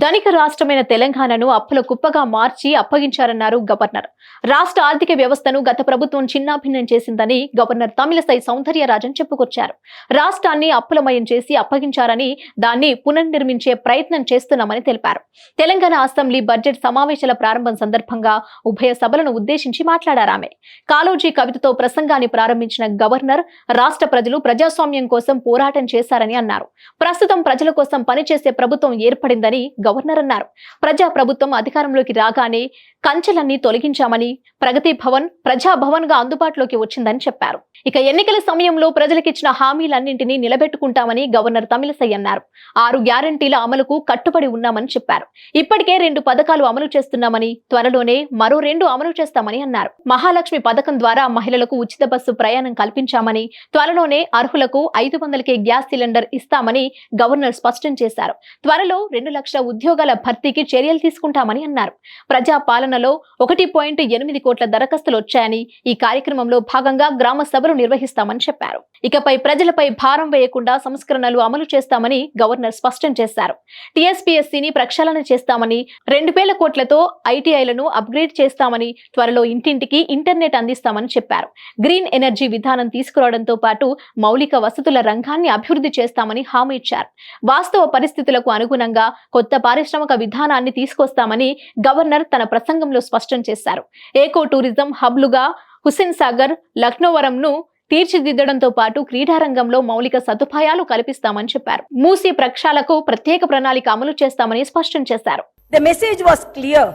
ధనిక రాష్ట్రమైన తెలంగాణను అప్పుల కుప్పగా మార్చి అప్పగించారన్నారు గవర్నర్. రాష్ట్ర ఆర్థిక వ్యవస్థను గత ప్రభుత్వం చిన్నాభిన్నం చేసిందని గవర్నర్ తమిళసై సౌందర్యరాజన్ చెప్పుకొచ్చారు. రాష్ట్రాన్ని అప్పులమయం చేసి అప్పగించారని, దాన్ని పునర్నిర్మించే ప్రయత్నం చేస్తున్నామని తెలిపారు. తెలంగాణ అసెంబ్లీ బడ్జెట్ సమావేశాల ప్రారంభం సందర్భంగా ఉభయ సభలను ఉద్దేశించి మాట్లాడారామె. కాళోజీ కవితతో ప్రసంగాన్ని ప్రారంభించిన గవర్నర్, రాష్ట్ర ప్రజలు ప్రజాస్వామ్యం కోసం పోరాటం చేశారని అన్నారు. ప్రస్తుతం ప్రజల కోసం పనిచేసే ప్రభుత్వం ఏర్పడిందని గవర్నర్ అన్నారు. ప్రజా ప్రభుత్వం అధికారంలోకి రాగానే కంచెలన్నీ తొలగించామని, ప్రగతి భవన్ ప్రజాభవన్ గా అందుబాటులోకి వచ్చిందని చెప్పారు. ఇక ఎన్నికల సమయంలో ప్రజలకిచ్చిన హామీలన్నింటినీ నిలబెట్టుకుంటామని గవర్నర్ తమిళసై అన్నారు. 6 గ్యారంటీల అమలుకు కట్టుబడి ఉన్నామని చెప్పారు. ఇప్పటికే 2 పథకాలు అమలు చేస్తున్నామని, త్వరలోనే మరో 2 అమలు చేస్తామని అన్నారు. మహాలక్ష్మి పథకం ద్వారా మహిళలకు ఉచిత బస్సు ప్రయాణం కల్పించామని, త్వరలోనే అర్హులకు 500కే గ్యాస్ సిలిండర్ ఇస్తామని గవర్నర్ స్పష్టం చేశారు. త్వరలో 2 లక్షల ఉద్యోగాల భర్తీకి చర్యలు తీసుకుంటామని అన్నారు. ప్రజా పాలనలో 1.8 కోట్ల దరఖాస్తులు వచ్చాయని, ఈ కార్యక్రమంలో భాగంగా గ్రామ సభలు నిర్వహిస్తామని చెప్పారు. ఇకపై ప్రజలపై భారం వేయకుండా సంస్కరణలు అమలు చేస్తామని గవర్నర్ స్పష్టం చేశారు. టీఎస్పీఎస్సీని ప్రక్షాళన చేస్తామని, 2000 కోట్లతో ఐటీఐలను అప్గ్రేడ్ చేస్తామని, త్వరలో ఇంటింటికి ఇంటర్నెట్ అందిస్తామని చెప్పారు. గ్రీన్ ఎనర్జీ విధానం తీసుకురావడంతో పాటు మౌలిక వసతుల రంగాన్ని అభివృద్ధి చేస్తామని హామీ ఇచ్చారు. వాస్తవ పరిస్థితులకు అనుగుణంగా కొత్త పారిశ్రామిక విధానాన్ని తీసుకొస్తామని గవర్నర్ తన ప్రసంగంలో స్పష్టం చేశారు. ఏకో టూరిజం హబ్లుగా హుస్సేన్ సాగర్, లక్నోవరంను తీర్చిదిద్దడంతో పాటు క్రీడారంగంలో మౌలిక సదుపాయాలు కల్పిస్తామని చెప్పారు. మూసీ ప్రక్షాళనకు ప్రత్యేక ప్రణాళిక అమలు చేస్తామని స్పష్టం చేశారు. The message was clear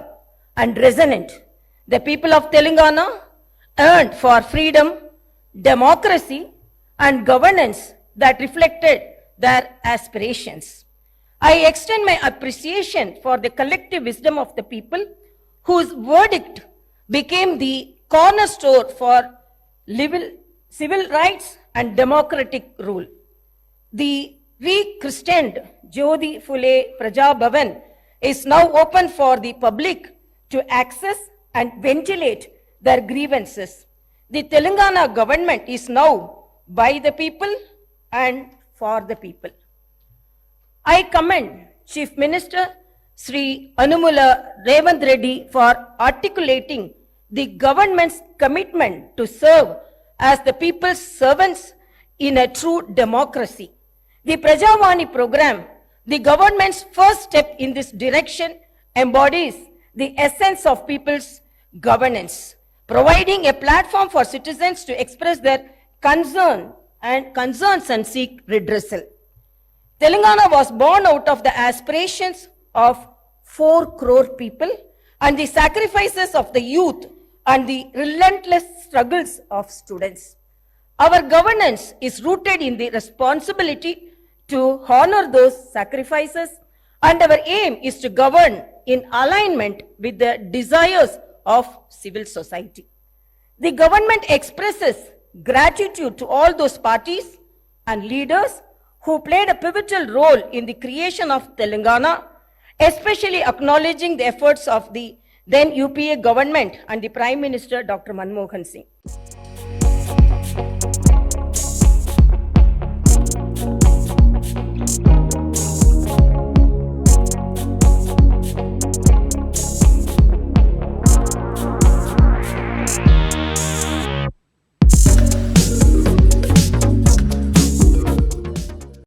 and resonant. The people of Telangana earned for freedom, democracy and governance that reflected their aspirations. I extend my appreciation for the collective wisdom of the people whose verdict became the cornerstone for civil rights and democratic rule. The rechristened Jyoti Phule Praja Bhavan is now open for the public to access and ventilate their grievances. The Telangana government is now by the people and for the people. I commend Chief Minister Sri Anumula Revanth Reddy for articulating the government's commitment to serve as the people's servants in a true democracy. The Prajavani program, the government's first step in this direction, embodies the essence of people's governance, providing a platform for citizens to express their concerns and seek redressal. Telangana was born out of the aspirations of 4 crore people and the sacrifices of the youth and the relentless struggles of students. Our governance is rooted in the responsibility to honor those sacrifices, and our aim is to govern in alignment with the desires of civil society. The government expresses gratitude to all those parties and leaders who played a pivotal role in the creation of Telangana, especially acknowledging the efforts of the then UPA government and the Prime Minister Dr. Manmohan Singh.